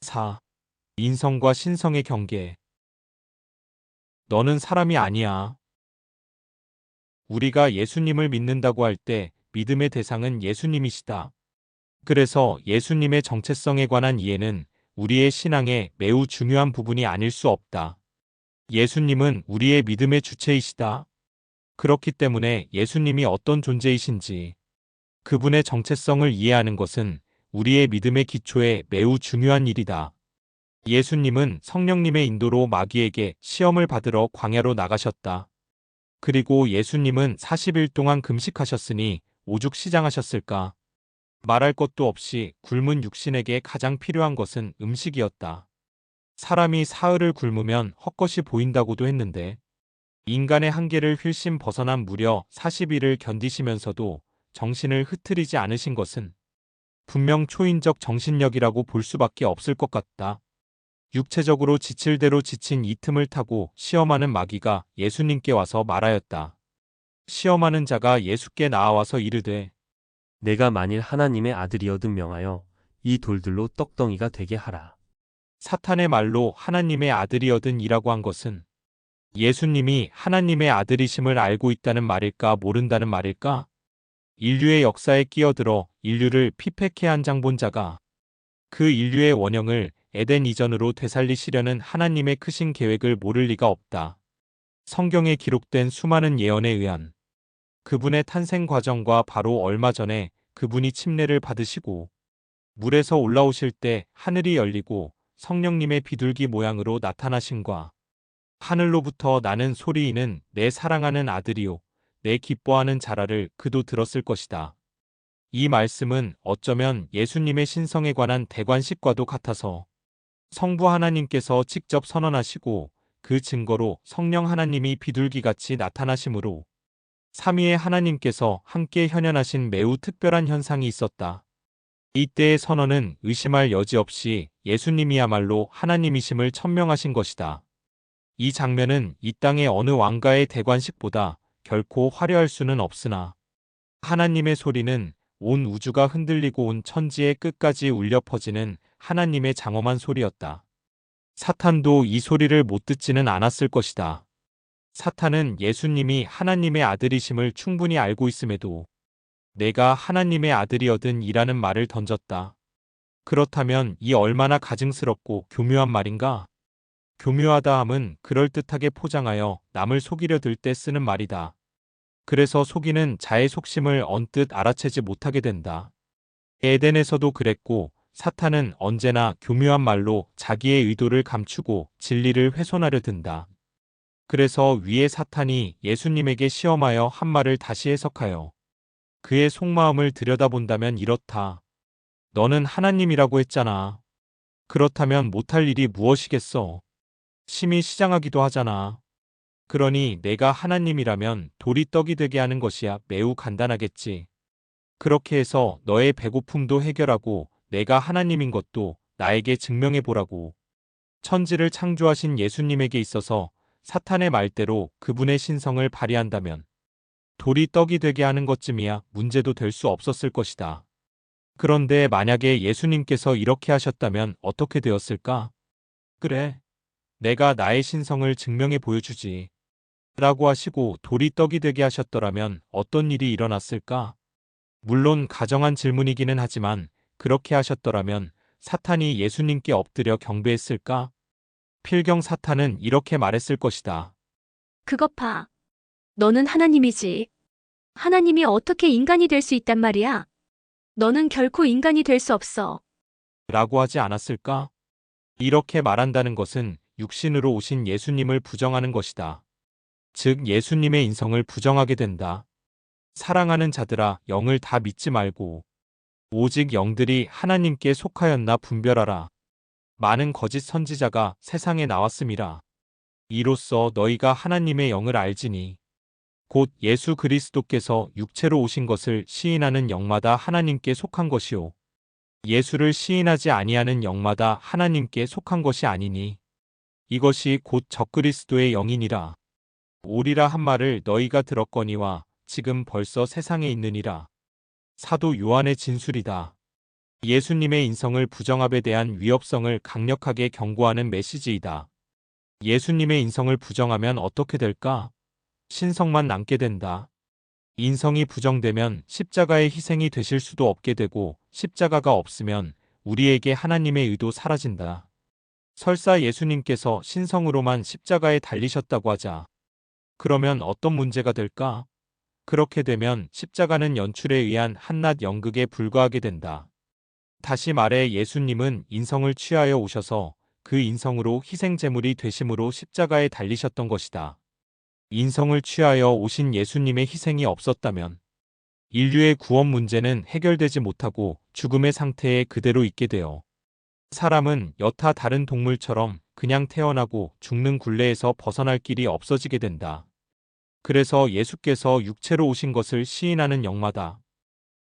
4. 인성과 신성의 경계. 너는 사람이 아니야. 우리가 예수님을 믿는다고 할 때 믿음의 대상은 예수님이시다. 그래서 예수님의 정체성에 관한 이해는 우리의 신앙의 매우 중요한 부분이 아닐 수 없다. 예수님은 우리의 믿음의 주체이시다. 그렇기 때문에 예수님이 어떤 존재이신지, 그분의 정체성을 이해하는 것은 우리의 믿음의 기초에 매우 중요한 일이다. 예수님은 성령님의 인도로 마귀에게 시험을 받으러 광야로 나가셨다. 그리고 예수님은 40일 동안 금식하셨으니 오죽 시장하셨을까? 말할 것도 없이 굶은 육신에게 가장 필요한 것은 음식이었다. 사람이 사흘을 굶으면 헛것이 보인다고도 했는데, 인간의 한계를 휠씬 벗어난 무려 40일을 견디시면서도 정신을 흐트리지 않으신 것은 분명 초인적 정신력이라고 볼 수밖에 없을 것 같다. 육체적으로 지칠 대로 지친 이 틈을 타고 시험하는 마귀가 예수님께 와서 말하였다. 시험하는 자가 예수께 나아와서 이르되, 내가 만일 하나님의 아들이어든 명하여 이 돌들로 떡덩이가 되게 하라. 사탄의 말로 하나님의 아들이어든 이라고 한 것은 예수님이 하나님의 아들이심을 알고 있다는 말일까 모른다는 말일까? 인류의 역사에 끼어들어 인류를 피폐케한 장본자가 그 인류의 원형을 에덴 이전으로 되살리시려는 하나님의 크신 계획을 모를 리가 없다. 성경에 기록된 수많은 예언에 의한 그분의 탄생 과정과 바로 얼마 전에 그분이 침례를 받으시고 물에서 올라오실 때 하늘이 열리고 성령님의 비둘기 모양으로 나타나심과 하늘로부터 나는 소리이는 내 사랑하는 아들이요 내 기뻐하는 자라를 그도 들었을 것이다. 이 말씀은 어쩌면 예수님의 신성에 관한 대관식과도 같아서 성부 하나님께서 직접 선언하시고 그 증거로 성령 하나님이 비둘기같이 나타나심으로 삼위의 하나님께서 함께 현현하신 매우 특별한 현상이 있었다. 이때의 선언은 의심할 여지 없이 예수님이야말로 하나님이심을 천명하신 것이다. 이 장면은 이 땅의 어느 왕가의 대관식보다 결코 화려할 수는 없으나 하나님의 소리는 온 우주가 흔들리고 온 천지의 끝까지 울려 퍼지는 하나님의 장엄한 소리였다. 사탄도 이 소리를 못 듣지는 않았을 것이다. 사탄은 예수님이 하나님의 아들이심을 충분히 알고 있음에도 내가 하나님의 아들이어든 이라는 말을 던졌다. 그렇다면 이 얼마나 가증스럽고 교묘한 말인가? 교묘하다 함은 그럴듯하게 포장하여 남을 속이려 들 때 쓰는 말이다. 그래서 속이는 자의 속심을 언뜻 알아채지 못하게 된다. 에덴에서도 그랬고 사탄은 언제나 교묘한 말로 자기의 의도를 감추고 진리를 훼손하려 든다. 그래서 위에 사탄이 예수님에게 시험하여 한 말을 다시 해석하여 그의 속마음을 들여다본다면 이렇다. 너는 하나님이라고 했잖아. 그렇다면 못할 일이 무엇이겠어? 심히 시장하기도 하잖아. 그러니 내가 하나님이라면 돌이 떡이 되게 하는 것이야 매우 간단하겠지. 그렇게 해서 너의 배고픔도 해결하고 내가 하나님인 것도 나에게 증명해 보라고. 천지를 창조하신 예수님에게 있어서 사탄의 말대로 그분의 신성을 발휘한다면 돌이 떡이 되게 하는 것쯤이야 문제도 될 수 없었을 것이다. 그런데 만약에 예수님께서 이렇게 하셨다면 어떻게 되었을까? 그래, 내가 나의 신성을 증명해 보여주지. 라고 하시고 돌이 떡이 되게 하셨더라면 어떤 일이 일어났을까? 물론 가정한 질문이기는 하지만 그렇게 하셨더라면 사탄이 예수님께 엎드려 경배했을까? 필경 사탄은 이렇게 말했을 것이다. 그것 봐. 너는 하나님이지. 하나님이 어떻게 인간이 될 수 있단 말이야? 너는 결코 인간이 될 수 없어. 라고 하지 않았을까? 이렇게 말한다는 것은 육신으로 오신 예수님을 부정하는 것이다. 즉 예수님의 인성을 부정하게 된다. 사랑하는 자들아 영을 다 믿지 말고 오직 영들이 하나님께 속하였나 분별하라. 많은 거짓 선지자가 세상에 나왔음이라. 이로써 너희가 하나님의 영을 알지니 곧 예수 그리스도께서 육체로 오신 것을 시인하는 영마다 하나님께 속한 것이요 예수를 시인하지 아니하는 영마다 하나님께 속한 것이 아니니 이것이 곧 적그리스도의 영이니라. 오리라 한 말을 너희가 들었거니와 지금 벌써 세상에 있느니라. 사도 요한의 진술이다. 예수님의 인성을 부정함에 대한 위협성을 강력하게 경고하는 메시지이다. 예수님의 인성을 부정하면 어떻게 될까? 신성만 남게 된다. 인성이 부정되면 십자가의 희생이 되실 수도 없게 되고 십자가가 없으면 우리에게 하나님의 의도 사라진다. 설사 예수님께서 신성으로만 십자가에 달리셨다고 하자. 그러면 어떤 문제가 될까? 그렇게 되면 십자가는 연출에 의한 한낱 연극에 불과하게 된다. 다시 말해 예수님은 인성을 취하여 오셔서 그 인성으로 희생제물이 되심으로 십자가에 달리셨던 것이다. 인성을 취하여 오신 예수님의 희생이 없었다면 인류의 구원 문제는 해결되지 못하고 죽음의 상태에 그대로 있게 되어 사람은 여타 다른 동물처럼 그냥 태어나고 죽는 굴레에서 벗어날 길이 없어지게 된다. 그래서 예수께서 육체로 오신 것을 시인하는 영마다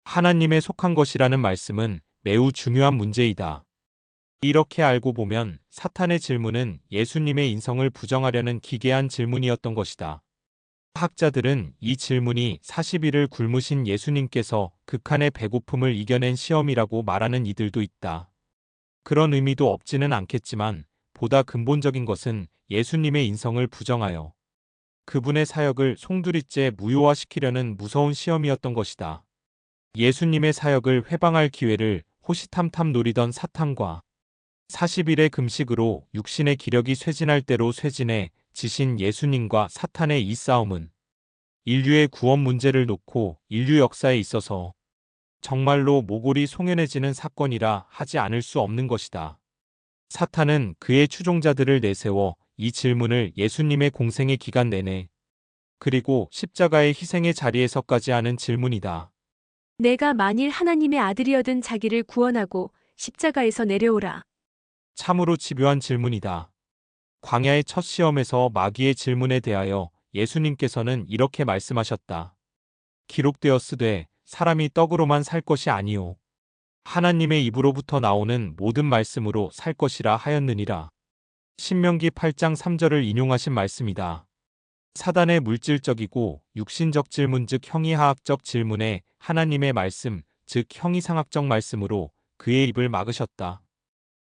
하나님에 속한 것이라는 말씀은 매우 중요한 문제이다. 이렇게 알고 보면 사탄의 질문은 예수님의 인성을 부정하려는 기괴한 질문이었던 것이다. 학자들은 이 질문이 40일을 굶으신 예수님께서 극한의 배고픔을 이겨낸 시험이라고 말하는 이들도 있다. 그런 의미도 없지는 않겠지만 보다 근본적인 것은 예수님의 인성을 부정하여 그분의 사역을 송두리째 무효화시키려는 무서운 시험이었던 것이다. 예수님의 사역을 회방할 기회를 호시탐탐 노리던 사탄과 40일의 금식으로 육신의 기력이 쇠진할 대로 쇠진해 지신 예수님과 사탄의 이 싸움은 인류의 구원 문제를 놓고 인류 역사에 있어서 정말로 모골이 송연해지는 사건이라 하지 않을 수 없는 것이다. 사탄은 그의 추종자들을 내세워 이 질문을 예수님의 공생의 기간 내내 그리고 십자가의 희생의 자리에서까지 하는 질문이다. 내가 만일 하나님의 아들이어든 자기를 구원하고 십자가에서 내려오라. 참으로 집요한 질문이다. 광야의 첫 시험에서 마귀의 질문에 대하여 예수님께서는 이렇게 말씀하셨다. 기록되었으되 사람이 떡으로만 살 것이 아니요 하나님의 입으로부터 나오는 모든 말씀으로 살 것이라 하였느니라. 신명기 8장 3절을 인용하신 말씀이다. 사단의 물질적이고 육신적 질문 즉 형이하학적 질문에 하나님의 말씀 즉 형이상학적 말씀으로 그의 입을 막으셨다.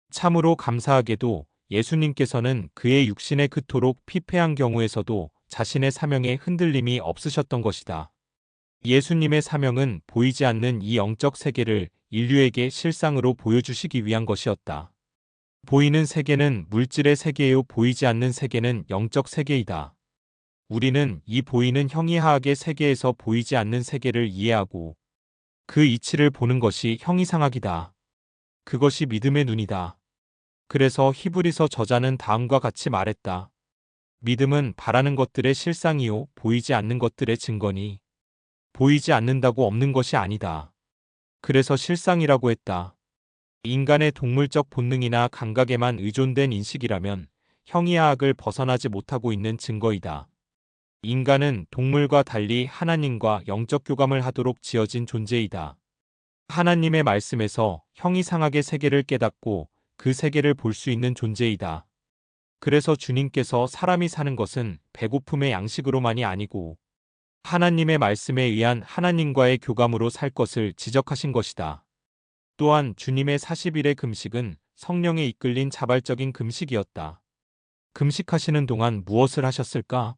참으로 감사하게도 예수님께서는 그의 육신에 그토록 피폐한 경우에서도 자신의 사명에 흔들림이 없으셨던 것이다. 예수님의 사명은 보이지 않는 이 영적 세계를 인류에게 실상으로 보여주시기 위한 것이었다. 보이는 세계는 물질의 세계요 보이지 않는 세계는 영적 세계이다. 우리는 이 보이는 형이하학의 세계에서 보이지 않는 세계를 이해하고 그 이치를 보는 것이 형이상학이다. 그것이 믿음의 눈이다. 그래서 히브리서 저자는 다음과 같이 말했다. 믿음은 바라는 것들의 실상이요 보이지 않는 것들의 증거니 보이지 않는다고 없는 것이 아니다. 그래서 실상이라고 했다. 인간의 동물적 본능이나 감각에만 의존된 인식이라면 형이하학을 벗어나지 못하고 있는 증거이다. 인간은 동물과 달리 하나님과 영적 교감을 하도록 지어진 존재이다. 하나님의 말씀에서 형이상학의 세계를 깨닫고 그 세계를 볼 수 있는 존재이다. 그래서 주님께서 사람이 사는 것은 배고픔의 양식으로만이 아니고 하나님의 말씀에 의한 하나님과의 교감으로 살 것을 지적하신 것이다. 또한 주님의 40일의 금식은 성령에 이끌린 자발적인 금식이었다. 금식하시는 동안 무엇을 하셨을까?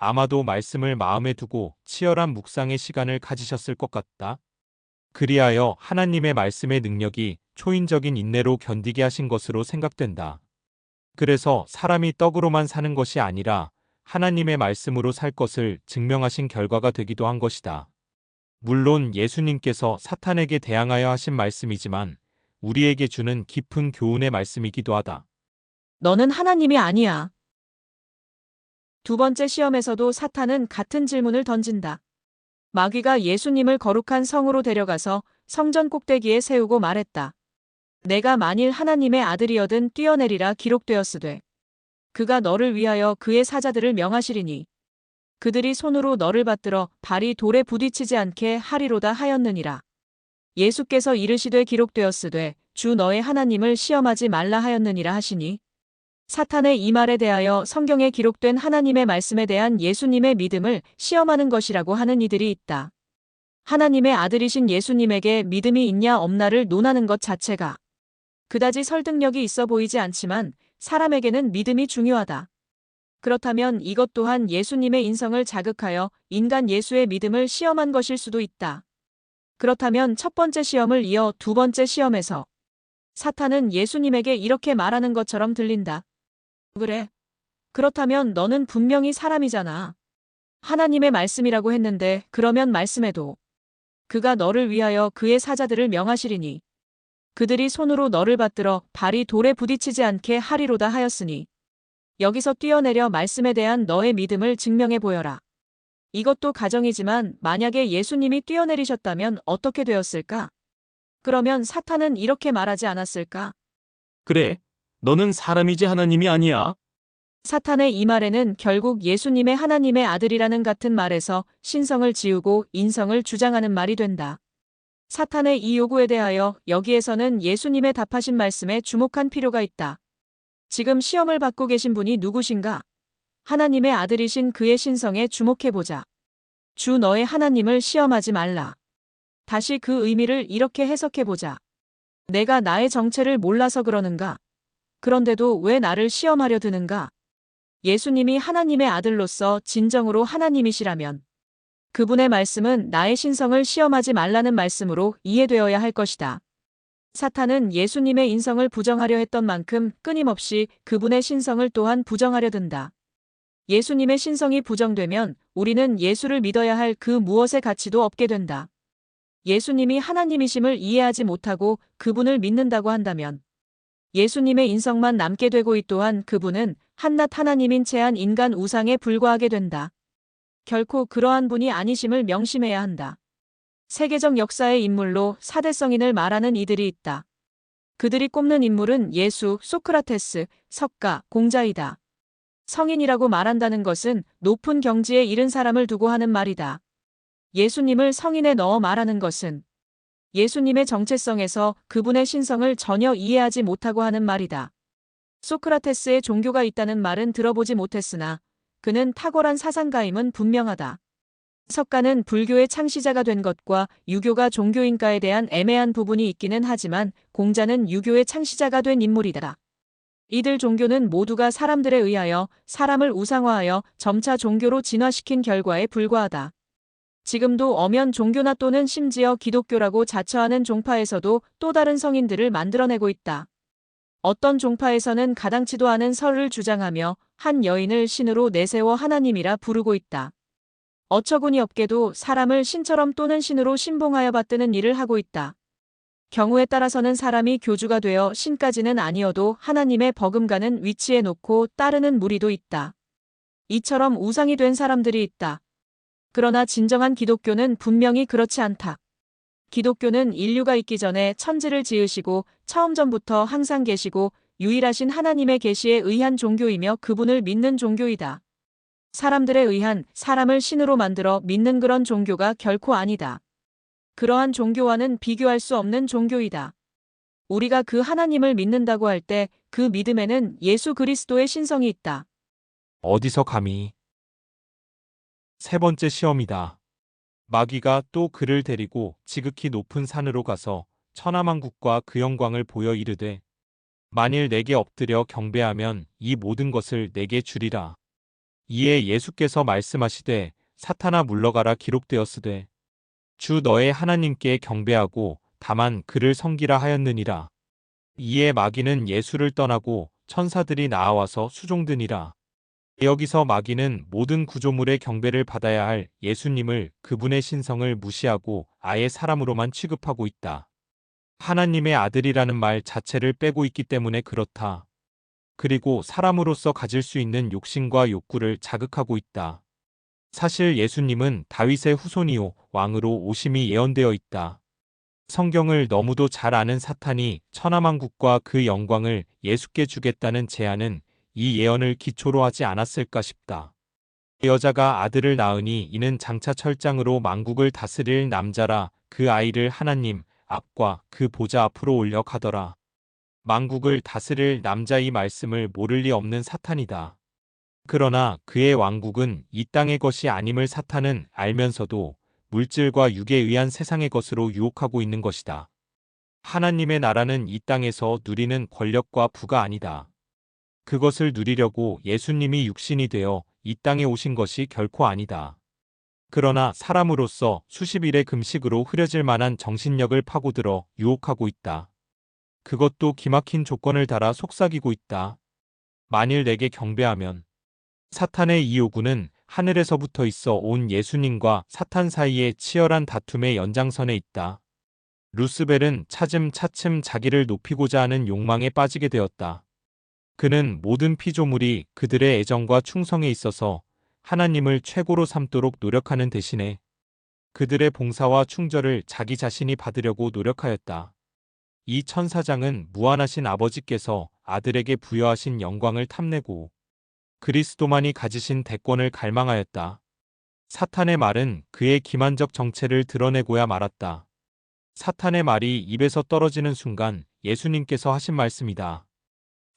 아마도 말씀을 마음에 두고 치열한 묵상의 시간을 가지셨을 것 같다. 그리하여 하나님의 말씀의 능력이 초인적인 인내로 견디게 하신 것으로 생각된다. 그래서 사람이 떡으로만 사는 것이 아니라 하나님의 말씀으로 살 것을 증명하신 결과가 되기도 한 것이다. 물론 예수님께서 사탄에게 대항하여 하신 말씀이지만 우리에게 주는 깊은 교훈의 말씀이기도 하다. 너는 하나님이 아니야. 두 번째 시험에서도 사탄은 같은 질문을 던진다. 마귀가 예수님을 거룩한 성으로 데려가서 성전 꼭대기에 세우고 말했다. 내가 만일 하나님의 아들이여든 뛰어내리라 기록되었으되 그가 너를 위하여 그의 사자들을 명하시리니 그들이 손으로 너를 받들어 발이 돌에 부딪히지 않게 하리로다 하였느니라. 예수께서 이르시되 기록되었으되 주 너의 하나님을 시험하지 말라 하였느니라 하시니 사탄의 이 말에 대하여 성경에 기록된 하나님의 말씀에 대한 예수님의 믿음을 시험하는 것이라고 하는 이들이 있다. 하나님의 아들이신 예수님에게 믿음이 있냐 없나를 논하는 것 자체가 그다지 설득력이 있어 보이지 않지만 사람에게는 믿음이 중요하다. 그렇다면 이것 또한 예수님의 인성을 자극하여 인간 예수의 믿음을 시험한 것일 수도 있다. 그렇다면 첫 번째 시험을 이어 두 번째 시험에서 사탄은 예수님에게 이렇게 말하는 것처럼 들린다. 그래. 그렇다면 너는 분명히 사람이잖아. 하나님의 말씀이라고 했는데 그러면 말씀해도 그가 너를 위하여 그의 사자들을 명하시리니 그들이 손으로 너를 받들어 발이 돌에 부딪히지 않게 하리로다 하였으니 여기서 뛰어내려 말씀에 대한 너의 믿음을 증명해 보여라. 이것도 가정이지만 만약에 예수님이 뛰어내리셨다면 어떻게 되었을까? 그러면 사탄은 이렇게 말하지 않았을까? 그래, 너는 사람이지 하나님이 아니야. 사탄의 이 말에는 결국 예수님의 하나님의 아들이라는 같은 말에서 신성을 지우고 인성을 주장하는 말이 된다. 사탄의 이 요구에 대하여 여기에서는 예수님의 답하신 말씀에 주목한 필요가 있다. 지금 시험을 받고 계신 분이 누구신가? 하나님의 아들이신 그의 신성에 주목해보자. 주 너의 하나님을 시험하지 말라. 다시 그 의미를 이렇게 해석해보자. 내가 나의 정체를 몰라서 그러는가? 그런데도 왜 나를 시험하려 드는가? 예수님이 하나님의 아들로서 진정으로 하나님이시라면 그분의 말씀은 나의 신성을 시험하지 말라는 말씀으로 이해되어야 할 것이다. 사탄은 예수님의 인성을 부정하려 했던 만큼 끊임없이 그분의 신성을 또한 부정하려 든다. 예수님의 신성이 부정되면 우리는 예수를 믿어야 할 그 무엇의 가치도 없게 된다. 예수님이 하나님이심을 이해하지 못하고 그분을 믿는다고 한다면 예수님의 인성만 남게 되고 이 또한 그분은 한낱 하나님인 채한 인간 우상에 불과하게 된다. 결코 그러한 분이 아니심을 명심해야 한다. 세계적 역사의 인물로 사대성인을 말하는 이들이 있다. 그들이 꼽는 인물은 예수, 소크라테스, 석가, 공자이다. 성인이라고 말한다는 것은 높은 경지에 이른 사람을 두고 하는 말이다. 예수님을 성인에 넣어 말하는 것은 예수님의 정체성에서 그분의 신성을 전혀 이해하지 못하고 하는 말이다. 소크라테스의 종교가 있다는 말은 들어보지 못했으나 그는 탁월한 사상가임은 분명하다. 석가는 불교의 창시자가 된 것과 유교가 종교인가에 대한 애매한 부분이 있기는 하지만 공자는 유교의 창시자가 된 인물이다. 이들 종교는 모두가 사람들에 의하여 사람을 우상화하여 점차 종교로 진화시킨 결과에 불과하다. 지금도 엄연 종교나 또는 심지어 기독교라고 자처하는 종파에서도 또 다른 성인들을 만들어내고 있다. 어떤 종파에서는 가당치도 않은 설을 주장하며 한 여인을 신으로 내세워 하나님이라 부르고 있다. 어처구니 없게도 사람을 신처럼 또는 신으로 신봉하여 받드는 일을 하고 있다. 경우에 따라서는 사람이 교주가 되어 신까지는 아니어도 하나님의 버금가는 위치에 놓고 따르는 무리도 있다. 이처럼 우상이 된 사람들이 있다. 그러나 진정한 기독교는 분명히 그렇지 않다. 기독교는 인류가 있기 전에 천지를 지으시고 처음 전부터 항상 계시고 유일하신 하나님의 계시에 의한 종교이며 그분을 믿는 종교이다. 사람들에 의한 사람을 신으로 만들어 믿는 그런 종교가 결코 아니다. 그러한 종교와는 비교할 수 없는 종교이다. 우리가 그 하나님을 믿는다고 할 때 그 믿음에는 예수 그리스도의 신성이 있다. 어디서 감히. 세 번째 시험이다. 마귀가 또 그를 데리고 지극히 높은 산으로 가서 천하만국과 그 영광을 보여 이르되 만일 내게 엎드려 경배하면 이 모든 것을 내게 주리라. 이에 예수께서 말씀하시되 사탄아 물러가라 기록되었으되 주 너의 하나님께 경배하고 다만 그를 섬기라 하였느니라. 이에 마귀는 예수를 떠나고 천사들이 나아와서 수종드니라. 여기서 마귀는 모든 구조물의 경배를 받아야 할 예수님을 그분의 신성을 무시하고 아예 사람으로만 취급하고 있다. 하나님의 아들이라는 말 자체를 빼고 있기 때문에 그렇다. 그리고 사람으로서 가질 수 있는 욕심과 욕구를 자극하고 있다. 사실 예수님은 다윗의 후손이요 왕으로 오심이 예언되어 있다. 성경을 너무도 잘 아는 사탄이 천하만국과 그 영광을 예수께 주겠다는 제안은 이 예언을 기초로 하지 않았을까 싶다. 여자가 아들을 낳으니 이는 장차 철장으로 만국을 다스릴 남자라 그 아이를 하나님 앞과 그 보좌 앞으로 올려 가더라. 만국을 다스릴 남자 이 말씀을 모를 리 없는 사탄이다. 그러나 그의 왕국은 이 땅의 것이 아님을 사탄은 알면서도 물질과 육에 의한 세상의 것으로 유혹하고 있는 것이다. 하나님의 나라는 이 땅에서 누리는 권력과 부가 아니다. 그것을 누리려고 예수님이 육신이 되어 이 땅에 오신 것이 결코 아니다. 그러나 사람으로서 수십 일의 금식으로 흐려질 만한 정신력을 파고들어 유혹하고 있다. 그것도 기막힌 조건을 달아 속삭이고 있다. 만일 내게 경배하면 사탄의 이 요구는 하늘에서부터 있어 온 예수님과 사탄 사이의 치열한 다툼의 연장선에 있다. 루스벨은 차츰 자기를 높이고자 하는 욕망에 빠지게 되었다. 그는 모든 피조물이 그들의 애정과 충성에 있어서 하나님을 최고로 삼도록 노력하는 대신에 그들의 봉사와 충절을 자기 자신이 받으려고 노력하였다. 이 천사장은 무한하신 아버지께서 아들에게 부여하신 영광을 탐내고 그리스도만이 가지신 대권을 갈망하였다. 사탄의 말은 그의 기만적 정체를 드러내고야 말았다. 사탄의 말이 입에서 떨어지는 순간 예수님께서 하신 말씀이다.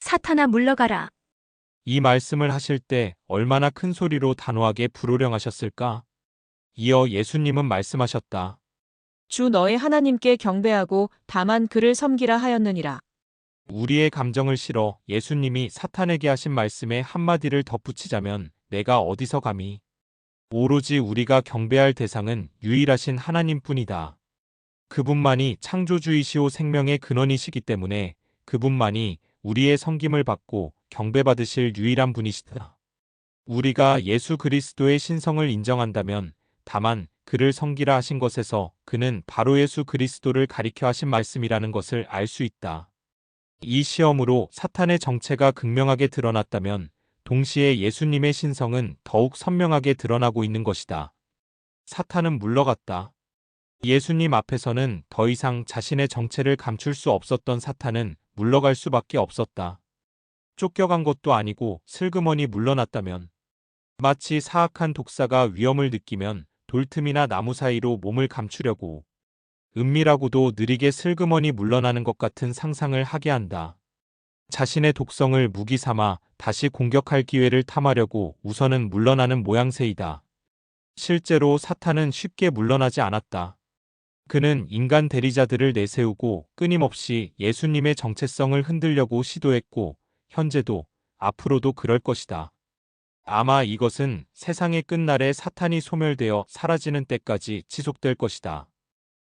사탄아 물러가라. 이 말씀을 하실 때 얼마나 큰 소리로 단호하게 불호령하셨을까? 이어 예수님은 말씀하셨다. 주 너의 하나님께 경배하고 다만 그를 섬기라 하였느니라. 우리의 감정을 실어 예수님이 사탄에게 하신 말씀에 한마디를 덧붙이자면 내가 어디서 감히? 오로지 우리가 경배할 대상은 유일하신 하나님뿐이다. 그분만이 창조주이시오 생명의 근원이시기 때문에 그분만이 우리의 섬김을 받고 경배받으실 유일한 분이시다. 우리가 예수 그리스도의 신성을 인정한다면 다만 그를 섬기라 하신 것에서 그는 바로 예수 그리스도를 가리켜 하신 말씀이라는 것을 알 수 있다. 이 시험으로 사탄의 정체가 극명하게 드러났다면 동시에 예수님의 신성은 더욱 선명하게 드러나고 있는 것이다. 사탄은 물러갔다. 예수님 앞에서는 더 이상 자신의 정체를 감출 수 없었던 사탄은 물러갈 수밖에 없었다. 쫓겨간 것도 아니고 슬그머니 물러났다면 마치 사악한 독사가 위험을 느끼면 돌틈이나 나무 사이로 몸을 감추려고 은밀하고도 느리게 슬그머니 물러나는 것 같은 상상을 하게 한다. 자신의 독성을 무기 삼아 다시 공격할 기회를 탐하려고 우선은 물러나는 모양새이다. 실제로 사탄은 쉽게 물러나지 않았다. 그는 인간 대리자들을 내세우고 끊임없이 예수님의 정체성을 흔들려고 시도했고 현재도 앞으로도 그럴 것이다. 아마 이것은 세상의 끝날에 사탄이 소멸되어 사라지는 때까지 지속될 것이다.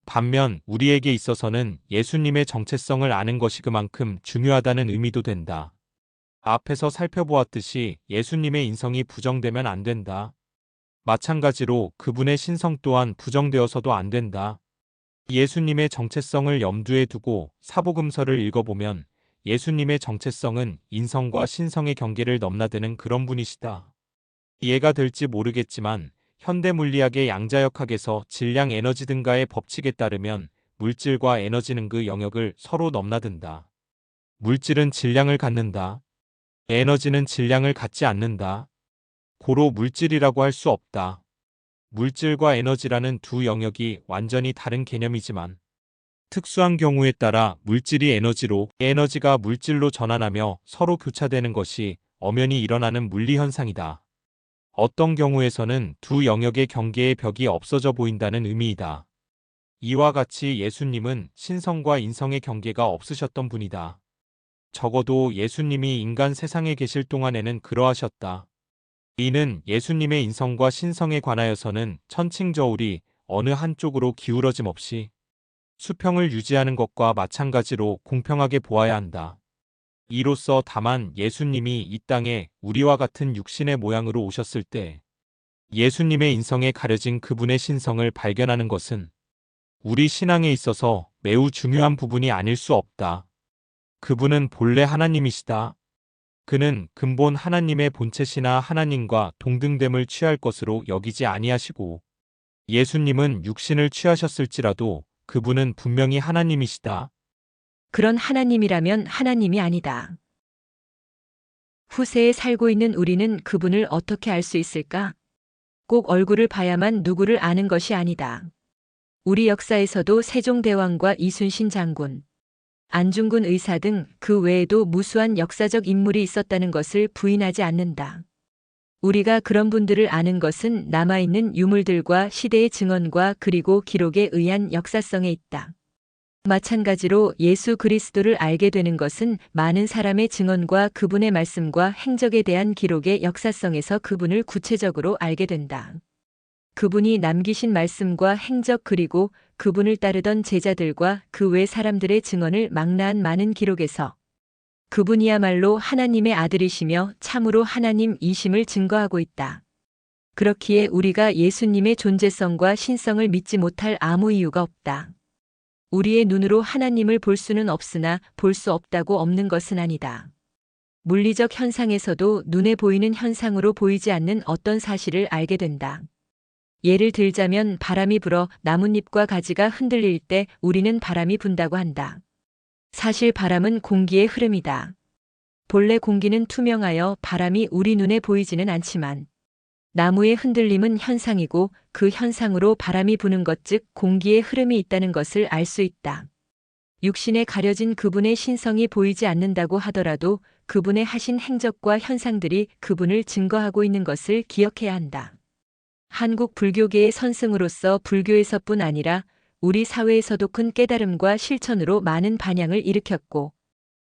반면 우리에게 있어서는 예수님의 정체성을 아는 것이 그만큼 중요하다는 의미도 된다. 앞에서 살펴보았듯이 예수님의 인성이 부정되면 안 된다. 마찬가지로 그분의 신성 또한 부정되어서도 안 된다. 예수님의 정체성을 염두에 두고 사복음서를 읽어보면 예수님의 정체성은 인성과 신성의 경계를 넘나드는 그런 분이시다. 이해가 될지 모르겠지만 현대 물리학의 양자역학에서 질량 에너지 등가의 법칙에 따르면 물질과 에너지는 그 영역을 서로 넘나든다. 물질은 질량을 갖는다. 에너지는 질량을 갖지 않는다. 고로 물질이라고 할 수 없다. 물질과 에너지라는 두 영역이 완전히 다른 개념이지만 특수한 경우에 따라 물질이 에너지로 에너지가 물질로 전환하며 서로 교차되는 것이 엄연히 일어나는 물리현상이다. 어떤 경우에서는 두 영역의 경계의 벽이 없어져 보인다는 의미이다. 이와 같이 예수님은 신성과 인성의 경계가 없으셨던 분이다. 적어도 예수님이 인간 세상에 계실 동안에는 그러하셨다. 이는 예수님의 인성과 신성에 관하여서는 천칭저울이 어느 한쪽으로 기울어짐 없이 수평을 유지하는 것과 마찬가지로 공평하게 보아야 한다. 이로써 다만 예수님이 이 땅에 우리와 같은 육신의 모양으로 오셨을 때 예수님의 인성에 가려진 그분의 신성을 발견하는 것은 우리 신앙에 있어서 매우 중요한 부분이 아닐 수 없다. 그분은 본래 하나님이시다. 그는 근본 하나님의 본체시나 하나님과 동등됨을 취할 것으로 여기지 아니하시고 예수님은 육신을 취하셨을지라도 그분은 분명히 하나님이시다. 그런 하나님이라면 하나님이 아니다. 후세에 살고 있는 우리는 그분을 어떻게 알 수 있을까? 꼭 얼굴을 봐야만 누구를 아는 것이 아니다. 우리 역사에서도 세종대왕과 이순신 장군, 안중근 의사 등 그 외에도 무수한 역사적 인물이 있었다는 것을 부인하지 않는다. 우리가 그런 분들을 아는 것은 남아있는 유물들과 시대의 증언과 그리고 기록에 의한 역사성에 있다. 마찬가지로 예수 그리스도를 알게 되는 것은 많은 사람의 증언과 그분의 말씀과 행적에 대한 기록의 역사성에서 그분을 구체적으로 알게 된다. 그분이 남기신 말씀과 행적 그리고 그분을 따르던 제자들과 그 외 사람들의 증언을 망라한 많은 기록에서 그분이야말로 하나님의 아들이시며 참으로 하나님이심을 증거하고 있다. 그렇기에 우리가 예수님의 존재성과 신성을 믿지 못할 아무 이유가 없다. 우리의 눈으로 하나님을 볼 수는 없으나 볼 수 없다고 없는 것은 아니다. 물리적 현상에서도 눈에 보이는 현상으로 보이지 않는 어떤 사실을 알게 된다. 예를 들자면 바람이 불어 나뭇잎과 가지가 흔들릴 때 우리는 바람이 분다고 한다. 사실 바람은 공기의 흐름이다. 본래 공기는 투명하여 바람이 우리 눈에 보이지는 않지만 나무의 흔들림은 현상이고 그 현상으로 바람이 부는 것 즉 공기의 흐름이 있다는 것을 알 수 있다. 육신에 가려진 그분의 신성이 보이지 않는다고 하더라도 그분의 하신 행적과 현상들이 그분을 증거하고 있는 것을 기억해야 한다. 한국 불교계의 선승으로서 불교에서뿐 아니라 우리 사회에서도 큰 깨달음과 실천으로 많은 반향을 일으켰고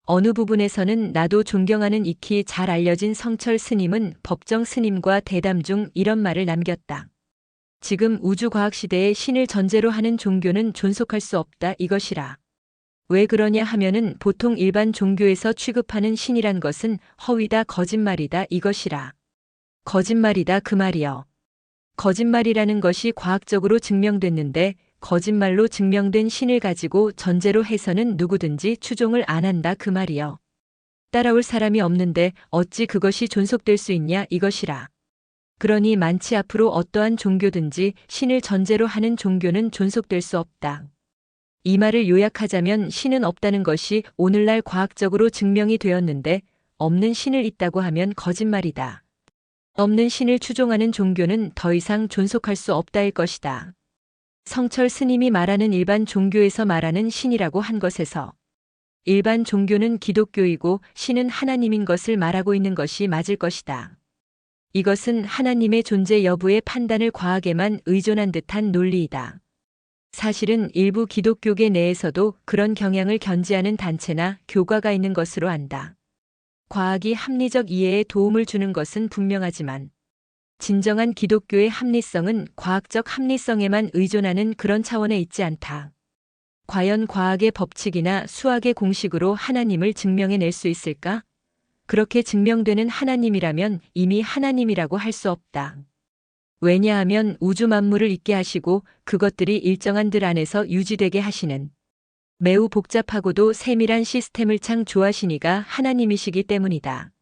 어느 부분에서는 나도 존경하는 익히 잘 알려진 성철 스님은 법정 스님과 대담 중 이런 말을 남겼다. 지금 우주과학 시대에 신을 전제로 하는 종교는 존속할 수 없다 이것이라. 왜 그러냐 하면은 보통 일반 종교에서 취급하는 신이란 것은 허위다 거짓말이다 이것이라. 거짓말이다 그 말이여. 거짓말이라는 것이 과학적으로 증명됐는데 거짓말로 증명된 신을 가지고 전제로 해서는 누구든지 추종을 안 한다 그 말이여. 따라올 사람이 없는데 어찌 그것이 존속될 수 있냐 이것이라. 그러니 만치 앞으로 어떠한 종교든지 신을 전제로 하는 종교는 존속될 수 없다. 이 말을 요약하자면 신은 없다는 것이 오늘날 과학적으로 증명이 되었는데 없는 신을 있다고 하면 거짓말이다. 없는 신을 추종하는 종교는 더 이상 존속할 수 없다일 것이다. 성철 스님이 말하는 일반 종교에서 말하는 신이라고 한 것에서 일반 종교는 기독교이고 신은 하나님인 것을 말하고 있는 것이 맞을 것이다. 이것은 하나님의 존재 여부의 판단을 과학에만 의존한 듯한 논리이다. 사실은 일부 기독교계 내에서도 그런 경향을 견지하는 단체나 교과가 있는 것으로 안다. 과학이 합리적 이해에 도움을 주는 것은 분명하지만 진정한 기독교의 합리성은 과학적 합리성에만 의존하는 그런 차원에 있지 않다. 과연 과학의 법칙이나 수학의 공식으로 하나님을 증명해낼 수 있을까? 그렇게 증명되는 하나님이라면 이미 하나님이라고 할 수 없다. 왜냐하면 우주 만물을 있게 하시고 그것들이 일정한 들 안에서 유지되게 하시는 매우 복잡하고도 세밀한 시스템을 창조하시니가 하나님이시기 때문이다.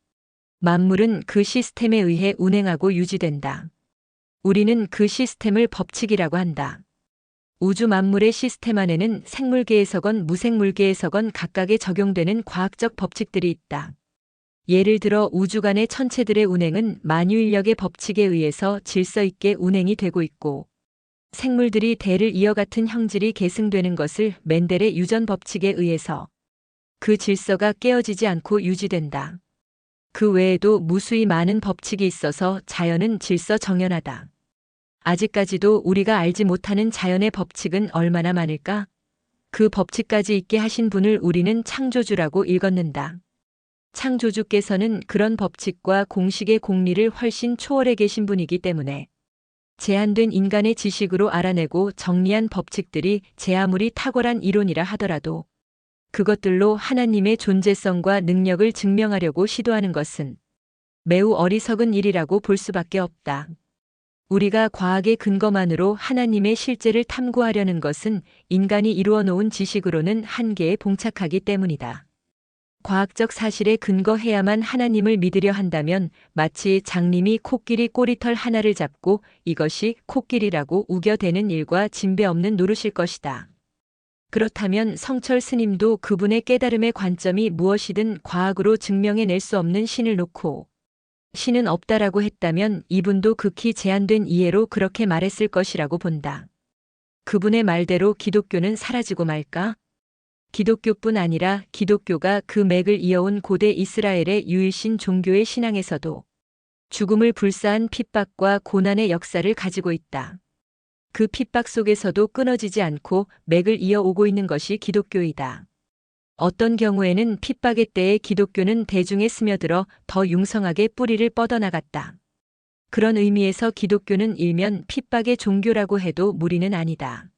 만물은 그 시스템에 의해 운행하고 유지된다. 우리는 그 시스템을 법칙이라고 한다. 우주 만물의 시스템 안에는 생물계에서건 무생물계에서건 각각에 적용되는 과학적 법칙들이 있다. 예를 들어 우주간의 천체들의 운행은 만유인력의 법칙에 의해서 질서 있게 운행이 되고 있고 생물들이 대를 이어 같은 형질이 계승되는 것을 멘델의 유전 법칙에 의해서 그 질서가 깨어지지 않고 유지된다. 그 외에도 무수히 많은 법칙이 있어서 자연은 질서정연하다. 아직까지도 우리가 알지 못하는 자연의 법칙은 얼마나 많을까? 그 법칙까지 있게 하신 분을 우리는 창조주라고 읽었는다. 창조주께서는 그런 법칙과 공식의 공리를 훨씬 초월해 계신 분이기 때문에 제한된 인간의 지식으로 알아내고 정리한 법칙들이 제 아무리 탁월한 이론이라 하더라도 그것들로 하나님의 존재성과 능력을 증명하려고 시도하는 것은 매우 어리석은 일이라고 볼 수밖에 없다. 우리가 과학의 근거만으로 하나님의 실제를 탐구하려는 것은 인간이 이루어 놓은 지식으로는 한계에 봉착하기 때문이다. 과학적 사실에 근거해야만 하나님을 믿으려 한다면 마치 장님이 코끼리 꼬리털 하나를 잡고 이것이 코끼리라고 우겨대는 일과 진배 없는 노릇일 것이다. 그렇다면 성철 스님도 그분의 깨달음의 관점이 무엇이든 과학으로 증명해낼 수 없는 신을 놓고 신은 없다라고 했다면 이분도 극히 제한된 이해로 그렇게 말했을 것이라고 본다. 그분의 말대로 기독교는 사라지고 말까? 기독교뿐 아니라 기독교가 그 맥을 이어온 고대 이스라엘의 유일신 종교의 신앙에서도 죽음을 불사한 핍박과 고난의 역사를 가지고 있다. 그 핍박 속에서도 끊어지지 않고 맥을 이어오고 있는 것이 기독교이다. 어떤 경우에는 핍박의 때에 기독교는 대중에 스며들어 더 융성하게 뿌리를 뻗어나갔다. 그런 의미에서 기독교는 일면 핍박의 종교라고 해도 무리는 아니다.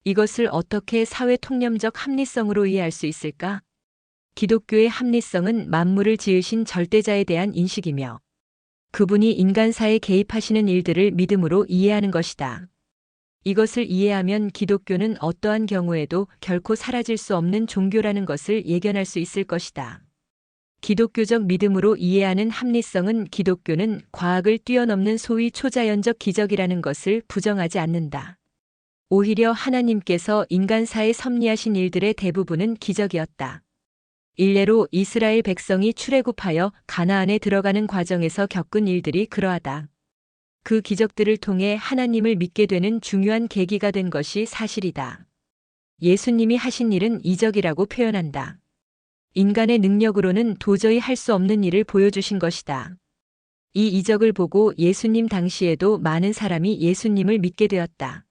이것을 어떻게 사회 통념적 합리성으로 이해할 수 있을까? 기독교의 합리성은 만물을 지으신 절대자에 대한 인식이며 그분이 인간사에 개입하시는 일들을 믿음으로 이해하는 것이다. 이것을 이해하면 기독교는 어떠한 경우에도 결코 사라질 수 없는 종교라는 것을 예견할 수 있을 것이다. 기독교적 믿음으로 이해하는 합리성은 기독교는 과학을 뛰어넘는 소위 초자연적 기적이라는 것을 부정하지 않는다. 오히려 하나님께서 인간사에 섭리하신 일들의 대부분은 기적이었다. 일례로 이스라엘 백성이 출애굽하여 가나안에 들어가는 과정에서 겪은 일들이 그러하다. 그 기적들을 통해 하나님을 믿게 되는 중요한 계기가 된 것이 사실이다. 예수님이 하신 일은 이적이라고 표현한다. 인간의 능력으로는 도저히 할 수 없는 일을 보여주신 것이다. 이 이적을 보고 예수님 당시에도 많은 사람이 예수님을 믿게 되었다.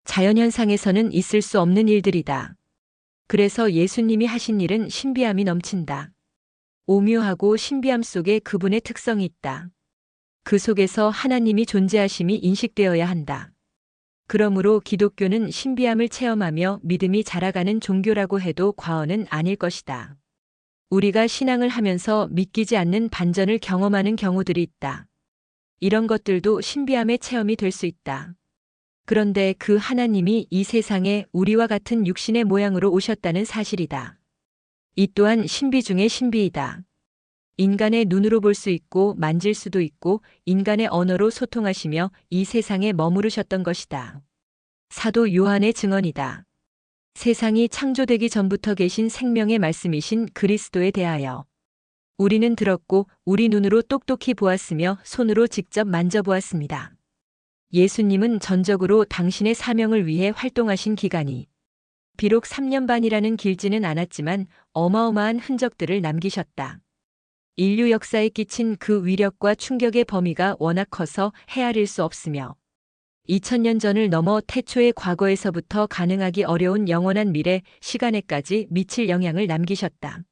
자연현상에서는 있을 수 없는 일들이다. 그래서 예수님이 하신 일은 신비함이 넘친다. 오묘하고 신비함 속에 그분의 특성이 있다. 그 속에서 하나님이 존재하심이 인식되어야 한다. 그러므로 기독교는 신비함을 체험하며 믿음이 자라가는 종교라고 해도 과언은 아닐 것이다. 우리가 신앙을 하면서 믿기지 않는 반전을 경험하는 경우들이 있다. 이런 것들도 신비함의 체험이 될 수 있다. 그런데 그 하나님이 이 세상에 우리와 같은 육신의 모양으로 오셨다는 사실이다. 이 또한 신비 중의 신비이다. 인간의 눈으로 볼 수 있고 만질 수도 있고 인간의 언어로 소통하시며 이 세상에 머무르셨던 것이다. 사도 요한의 증언이다. 세상이 창조되기 전부터 계신 생명의 말씀이신 그리스도에 대하여 우리는 들었고 우리 눈으로 똑똑히 보았으며 손으로 직접 만져보았습니다. 예수님은 전적으로 당신의 사명을 위해 활동하신 기간이 비록 3년 반이라는 길지는 않았지만 어마어마한 흔적들을 남기셨다. 인류 역사에 끼친 그 위력과 충격의 범위가 워낙 커서 헤아릴 수 없으며 2000년 전을 넘어 태초의 과거에서부터 가능하기 어려운 영원한 미래 시간에까지 미칠 영향을 남기셨다.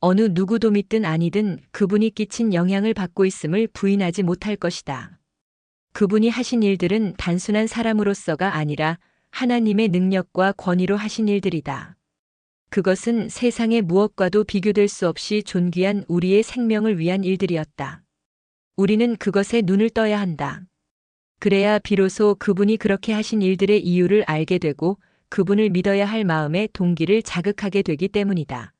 어느 누구도 믿든 아니든 그분이 끼친 영향을 받고 있음을 부인하지 못할 것이다. 그분이 하신 일들은 단순한 사람으로서가 아니라 하나님의 능력과 권위로 하신 일들이다. 그것은 세상의 무엇과도 비교될 수 없이 존귀한 우리의 생명을 위한 일들이었다. 우리는 그것에 눈을 떠야 한다. 그래야 비로소 그분이 그렇게 하신 일들의 이유를 알게 되고 그분을 믿어야 할 마음의 동기를 자극하게 되기 때문이다.